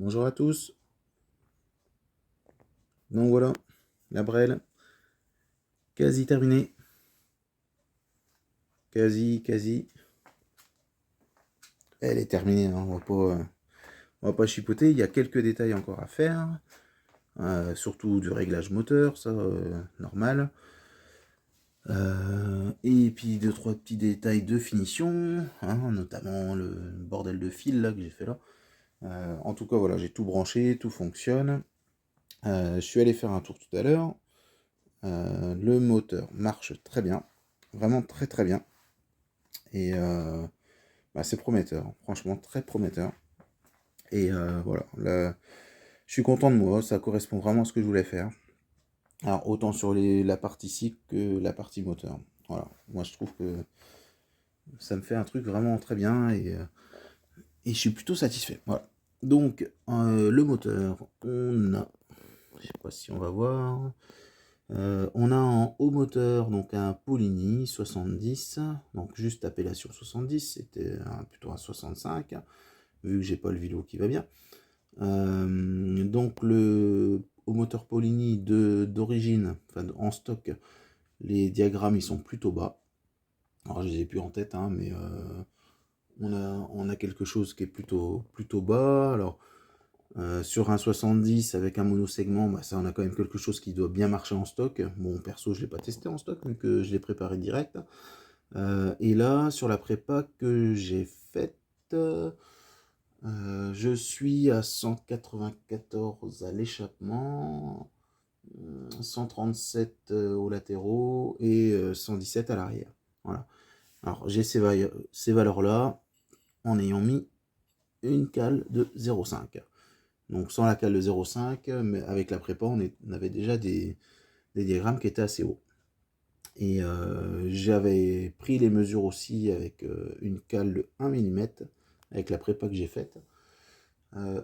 Bonjour à tous. Donc voilà, la Brel, quasi terminée. Quasi. Elle est terminée, hein, on va pas chipoter. Il y a quelques détails encore à faire. Surtout du réglage moteur, ça, normal. Et puis deux, trois petits détails de finition, hein, notamment le bordel de fil là que j'ai fait là. En tout cas, voilà, j'ai tout branché, tout fonctionne. Je suis allé faire un tour tout à l'heure. Le moteur marche très bien, vraiment très très bien. Et c'est prometteur, franchement très prometteur. Et voilà, là, je suis content de moi, ça correspond vraiment à ce que je voulais faire. Alors autant sur la partie cycle que la partie moteur. Voilà, moi je trouve que ça me fait un truc vraiment très bien et je suis plutôt satisfait. Voilà. Donc le moteur, on a, je sais pas si on va voir, on a en haut moteur donc un Polini 70, donc juste appellation 70, c'était plutôt un 65, vu que j'ai pas le vélo qui va bien. Donc au moteur Polini d'origine, enfin en stock, les diagrammes ils sont plutôt bas. Alors je les ai plus en tête, hein, mais on a quelque chose qui est plutôt bas. Alors sur un 70 avec un monosegment, ça on a quand même quelque chose qui doit bien marcher en stock. Bon, perso, je l'ai pas testé en stock, vu que je l'ai préparé direct. Et là, sur la prépa que j'ai faite, je suis à 194 à l'échappement, 137 aux latéraux et 117 à l'arrière. Voilà. Alors j'ai ces valeurs-là en ayant mis une cale de 0,5. Donc sans la cale de 0,5, mais avec la prépa, on avait déjà des diagrammes qui étaient assez hauts. Et j'avais pris les mesures aussi avec une cale de 1 mm, avec la prépa que j'ai faite.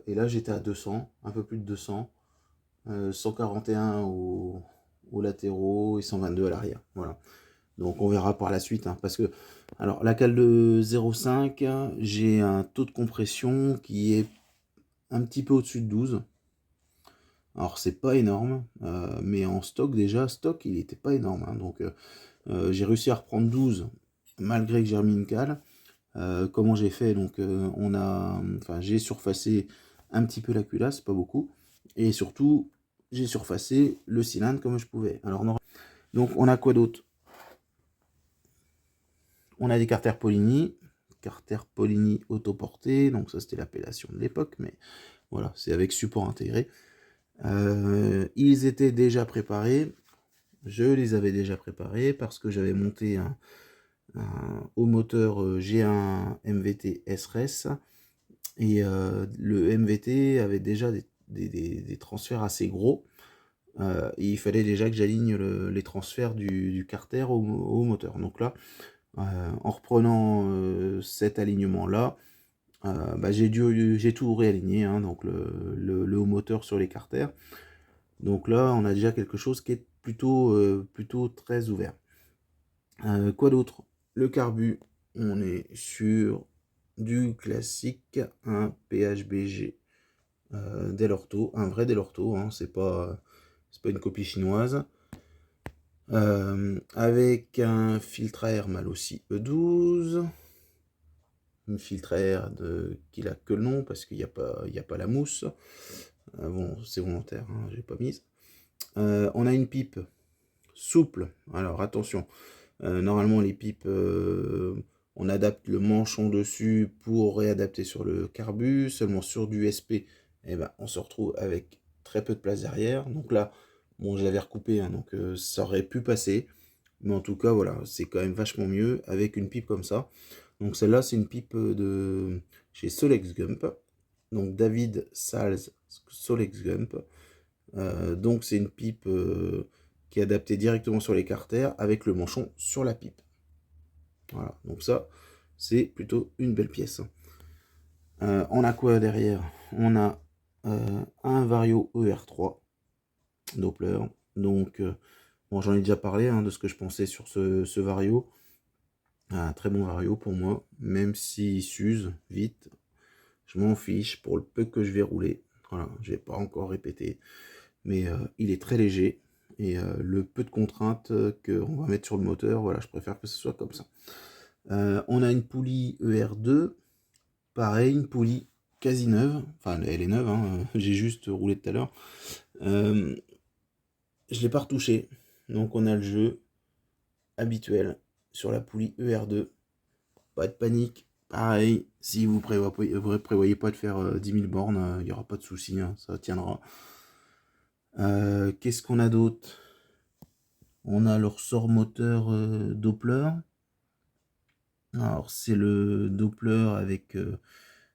Et là, j'étais à 200, un peu plus de 200, 141 aux latéraux et 122 à l'arrière. Voilà. Donc on verra par la suite, hein, parce que, alors la cale de 0,5, j'ai un taux de compression qui est un petit peu au-dessus de 12. Alors c'est pas énorme, mais en stock déjà, il était pas énorme, hein. Donc j'ai réussi à reprendre 12 malgré que j'ai remis une cale. Comment j'ai fait? Donc j'ai surfacé un petit peu la culasse, pas beaucoup, et surtout j'ai surfacé le cylindre comme je pouvais. Alors donc on a quoi d'autre? On a des carters Polini autoportés, donc ça c'était l'appellation de l'époque, mais voilà, c'est avec support intégré. Ils étaient déjà préparés, je les avais déjà préparés parce que j'avais monté au moteur G1 MVT SRS et le MVT avait déjà des transferts assez gros. Et il fallait déjà que j'aligne les transferts du carter au moteur. Donc là, en reprenant cet alignement-là, j'ai tout réaligné, hein, donc le haut moteur sur les carters. Donc là, on a déjà quelque chose qui est plutôt très ouvert. Quoi d'autre? Le carbu, on est sur du classique, un PHBG Delorto, un vrai Delorto, hein, c'est pas une copie chinoise. Avec un filtre à air Malossi E12, une filtre à air qui a que le nom parce qu'il n'y a pas la mousse. Bon, c'est volontaire, hein, j'ai pas mise. On a une pipe souple. Alors attention, normalement les pipes, on adapte le manchon dessus pour réadapter sur le carbu. Seulement sur du SP, on se retrouve avec très peu de place derrière. Donc là, bon, je l'avais recoupé, hein, donc ça aurait pu passer. Mais en tout cas, voilà, c'est quand même vachement mieux avec une pipe comme ça. Donc celle-là, c'est une pipe de chez Solex Gump. Donc David Sals Solex Gump. Donc c'est une pipe qui est adaptée directement sur les carters avec le manchon sur la pipe. Voilà, donc ça, c'est plutôt une belle pièce. On a quoi derrière? On a un Vario ER3 Doppler. Donc, bon, j'en ai déjà parlé, hein, de ce que je pensais sur ce Vario. Un très bon Vario pour moi, même s'il s'use vite. Je m'en fiche pour le peu que je vais rouler. Voilà, je vais pas encore répéter, mais il est très léger. Et le peu de contraintes qu'on va mettre sur le moteur, voilà, je préfère que ce soit comme ça. On a une poulie ER2, pareil, une poulie quasi neuve, enfin elle est neuve, hein, j'ai juste roulé tout à l'heure. Je l'ai pas retouché, donc on a le jeu habituel sur la poulie ER2. Pas de panique, pareil, si vous prévoyez pas de faire 10 000 bornes, il n'y aura pas de souci, hein, ça tiendra. Qu'est-ce qu'on a d'autre? On a le ressort moteur Doppler. Alors c'est le Doppler avec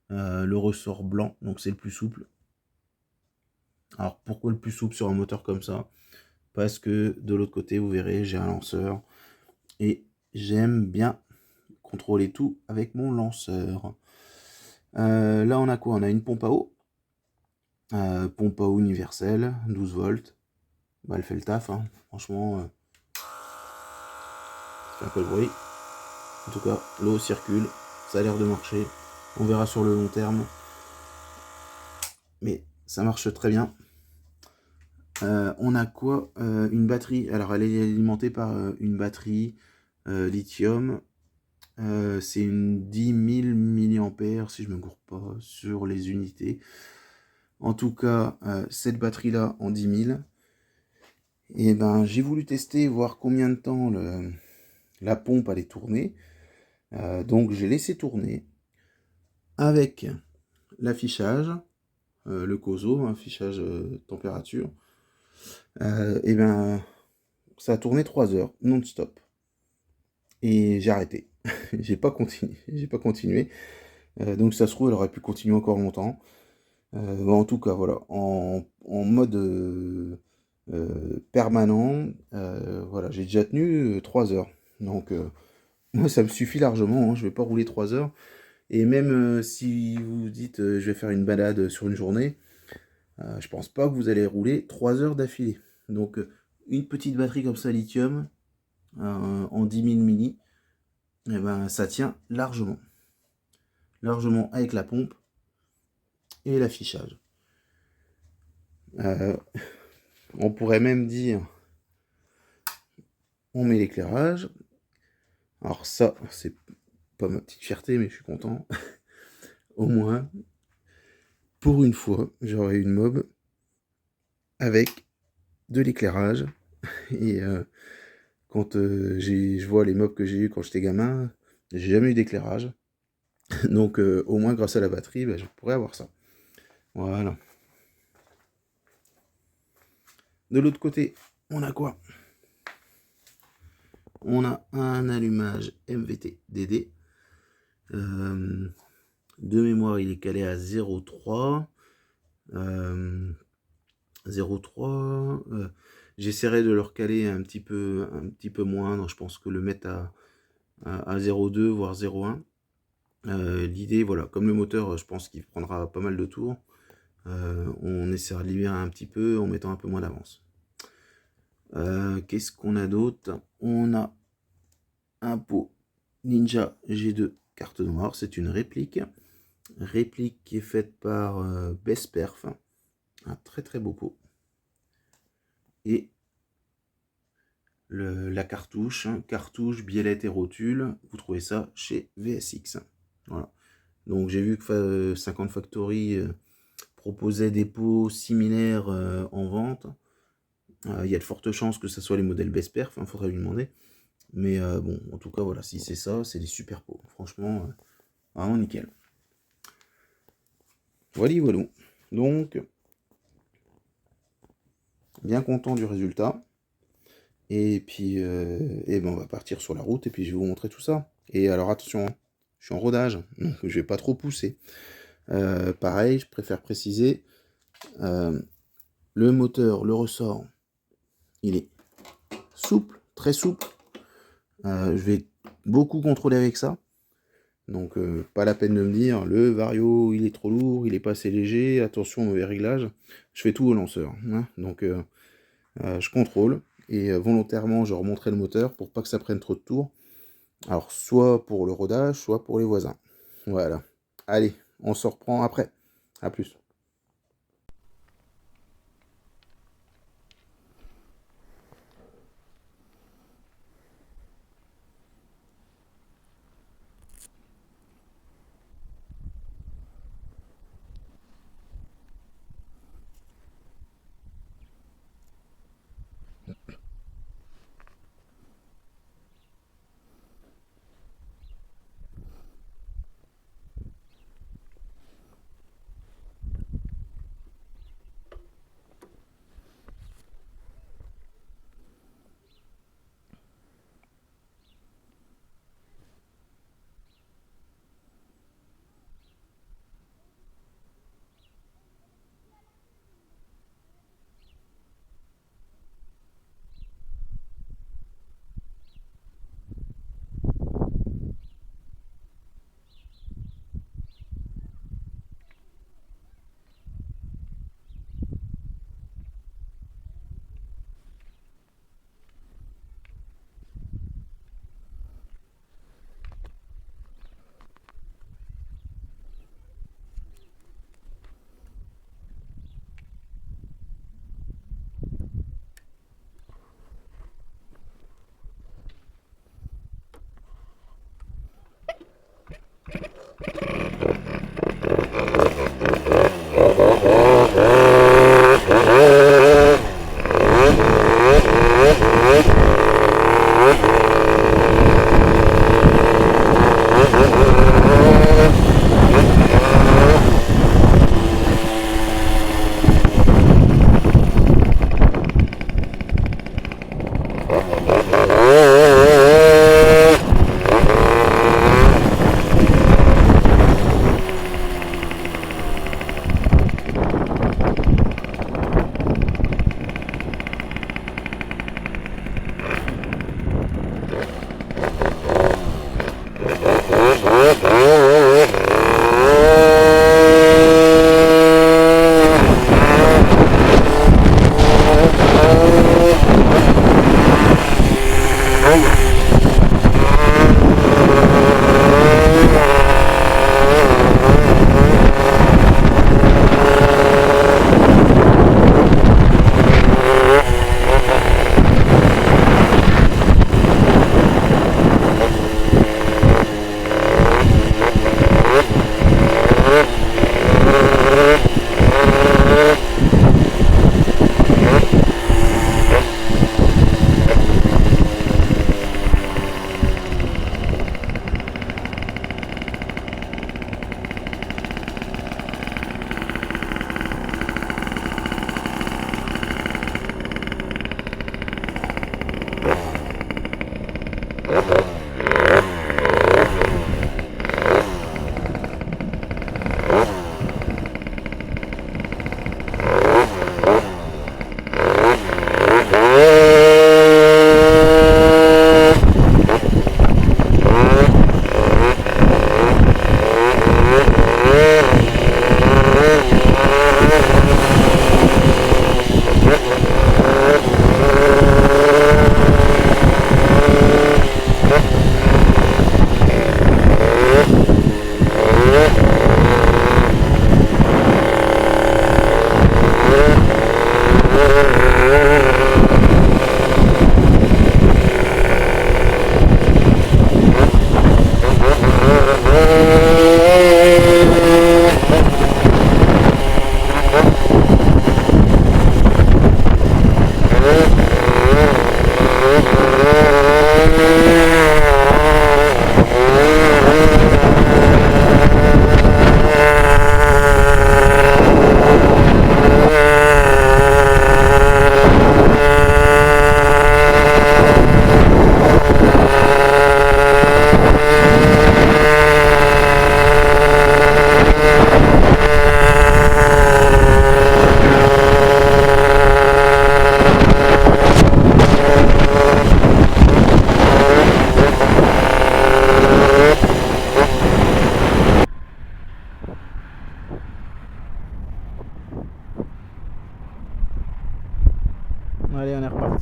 le ressort blanc, donc c'est le plus souple. Alors pourquoi le plus souple sur un moteur comme ça? Parce que de l'autre côté, vous verrez, j'ai un lanceur et j'aime bien contrôler tout avec mon lanceur. Là, on a quoi? On a une pompe à eau. Pompe à eau universelle, 12 volts. Bah, elle fait le taf, hein. Franchement, ça fait un peu de bruit. En tout cas, l'eau circule, ça a l'air de marcher. On verra sur le long terme. Mais ça marche très bien. On a quoi? Une batterie. Alors, elle est alimentée par une batterie lithium. C'est une 10 000 mAh, si je ne me gourre pas, sur les unités. En tout cas, cette batterie-là en 10 000. Et ben, j'ai voulu tester, voir combien de temps la pompe allait tourner. Donc, j'ai laissé tourner avec l'affichage, le COSO, affichage température. Et ben, ça a tourné 3 heures non-stop. Et j'ai arrêté. J'ai pas continué. J'ai pas continué. Donc ça se trouve, elle aurait pu continuer encore longtemps. Bon, en tout cas, voilà, en mode permanent, voilà, j'ai déjà tenu 3 heures. Donc moi, ça me suffit largement, hein, je vais pas rouler 3 heures. Et même si vous dites je vais faire une balade sur une journée, je pense pas que vous allez rouler 3 heures d'affilée. Donc une petite batterie comme ça lithium en 10 000 milli, eh ben, ça tient largement. Largement avec la pompe et l'affichage. On pourrait même dire, on met l'éclairage. Alors ça, c'est pas ma petite fierté, mais je suis content. Au moins, pour une fois, j'aurai une mob avec de l'éclairage. Et quand je vois les mobs que j'ai eu quand j'étais gamin, j'ai jamais eu d'éclairage. Donc au moins grâce à la batterie, bah, je pourrais avoir ça. Voilà. De l'autre côté, on a quoi? On a un allumage MVT DD. De mémoire, il est calé à 0,3. 0,3. J'essaierai de le recaler un petit peu moindre. Je pense que le mettre à 0,2 voire 0,1. L'idée, voilà, comme le moteur, je pense qu'il prendra pas mal de tours. On essaiera de libérer un petit peu en mettant un peu moins d'avance. Qu'est-ce qu'on a d'autre? On a un pot Ninja G2 carte noire. C'est une réplique. Réplique qui est faite par Best Perf. Un très très beau pot. Et la cartouche, hein, cartouche, biellette et rotule, vous trouvez ça chez VSX. Voilà. Donc j'ai vu que 50 Factory proposait des pots similaires en vente. Il y a de fortes chances que ce soit les modèles Best Perf, il faudrait lui demander. Mais bon, en tout cas, voilà, si c'est ça, c'est des super pots. Franchement, vraiment nickel. Voilà, voilà. Donc, bien content du résultat. Et puis, ben on va partir sur la route et puis je vais vous montrer tout ça. Et alors attention, hein, je suis en rodage, donc je vais pas trop pousser. Pareil, je préfère préciser, le moteur, le ressort, il est souple, très souple. Je vais beaucoup contrôler avec ça. Donc pas la peine de me dire, le Vario, il est trop lourd, il est pas assez léger, attention mauvais réglage. Je fais tout au lanceur. Hein. Donc je contrôle. Et volontairement, je remonterai le moteur pour pas que ça prenne trop de tours. Alors, soit pour le rodage, soit pour les voisins. Voilà. Allez, on se reprend après. À plus.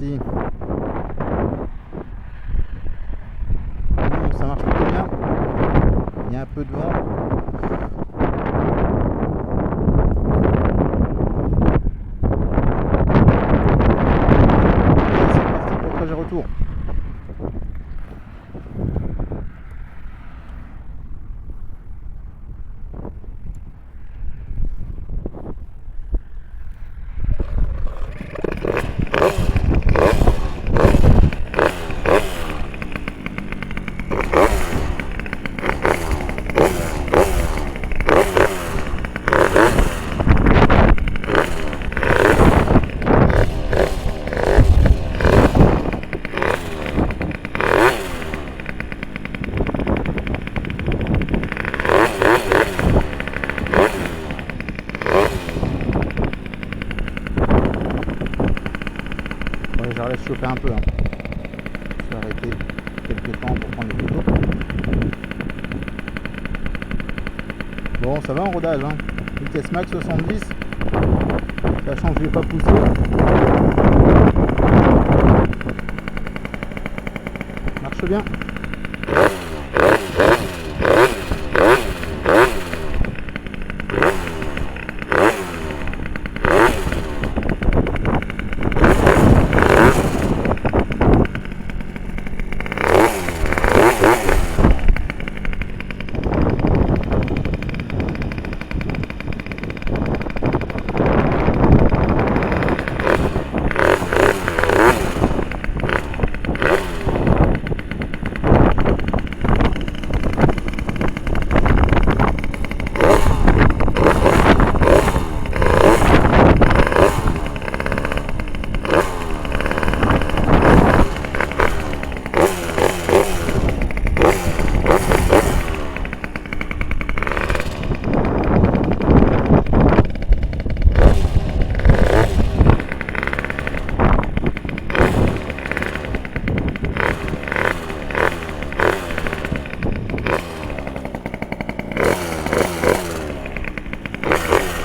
parti. Bon, ça marche plutôt bien. Il y a un peu de vent. C'est parti pour le trajet retour. Je laisse chauffer un peu. Je vais arrêter quelques temps pour prendre les photos. Bon, ça va en rodage. Hein. Vitesse max 70. Sachant que je ne vais pas pousser. Marche bien.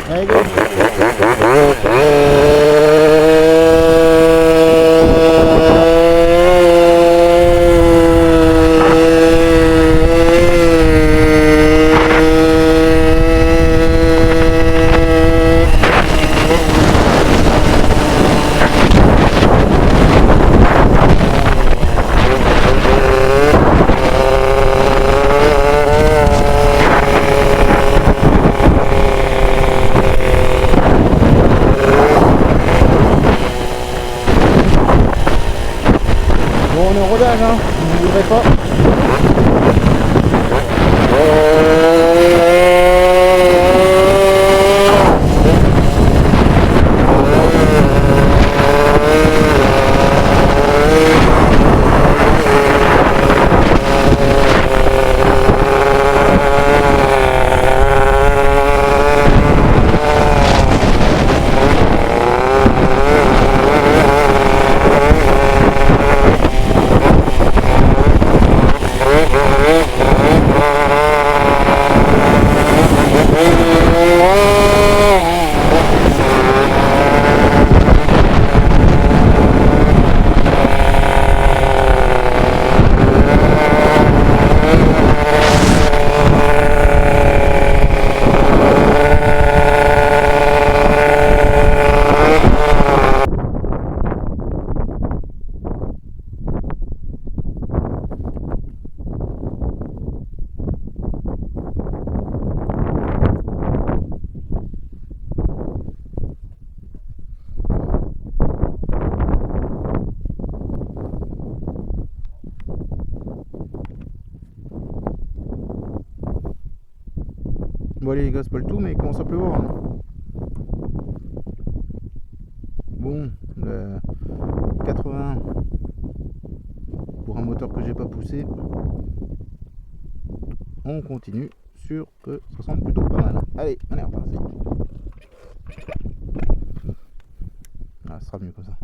Allez, go. Bon, on est en rodage, hein, vous ne voudrez pas. Bon allez les gars, c'est pas le tout, mais il commence à pleuvoir. Hein. Bon, le 80 pour un moteur que j'ai pas poussé. On continue sur que ça semble plutôt pas mal. Allez, on est reparti. Ah, ce sera mieux comme ça.